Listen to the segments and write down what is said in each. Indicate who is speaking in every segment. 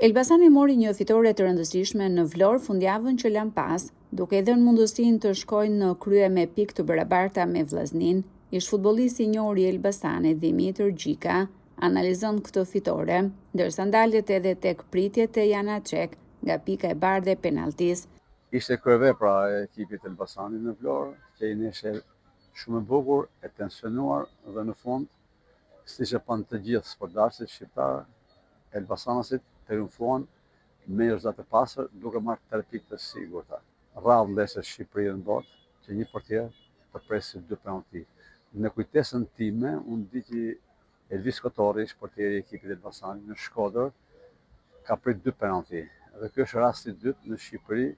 Speaker 1: Elbasani mori një fitore të rëndësishme në Vlorë fundjavën që lan pas, duke i dhënë mundësinë të shkojnë në krye me pikë të barabarta me vllaznin. Ish futbollisti i njohur i Elbasanit Dimitër Gjika analizon këtë fitore, ndërsa ndalet edhe tek pritjet e Janaçek nga pika e bardhë e penaltisë.
Speaker 2: Ishte kryevepra e ekipit Elbasanit në Vlorë, që i nishe shumë e bukur, e tensionuar dhe në fund, siç e pan të gjithë sportdarësit shqiptar, Elbasanasit triumfuan me një rezultat të pastër, duke marrë 3 pikë të sigurta. Rradhë ndeshjes Shqipëri në botë, që një portier të presi 2 penalti. Në kujtesën time, unë di që Elvis Kotori, portieri i ekipit Elbasanit në Shkodër, ka prit 2 penalti. Dhe ky është rasti i dytë në Shqipëri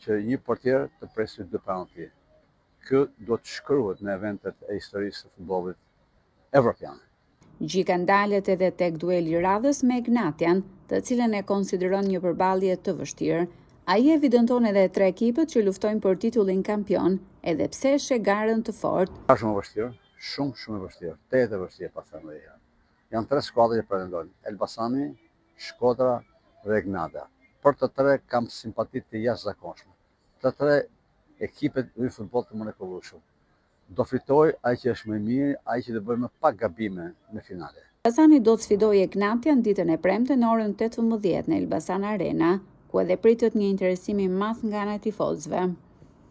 Speaker 2: që një portier të presi 2 penalti. Kjo do të shkruhet në eventet e historisë së futbollit evropian.
Speaker 1: Gjika ndalet edhe tek dueli i radhës me Ignatian, të cilën e konsideron një përballje të vështirë. Ai evidenton edhe 3 ekipet që luftojnë për titullin kampion, edhe pse sheh garën të fortë.
Speaker 2: Është shumë e vështirë, shumë e vështirë, tetë e vështirë pa thënë herë. Janë 3 skuadra që pretendojnë: Elbasani, Shkodra dhe Ignatian. Për të 3 kam simpati të jashtëzakonshme. Të 3 ekipet luajnë futboll të mrekullueshëm. Do fitoj ai që është më i mirë, ai që do bëjë më pak gabime në finale.
Speaker 1: Elbasani do të sfidojë Ignatian ditën e premte në orën 18 në Elbasan Arena, ku edhe pritet një interesim i madh nga ana e tifozëve.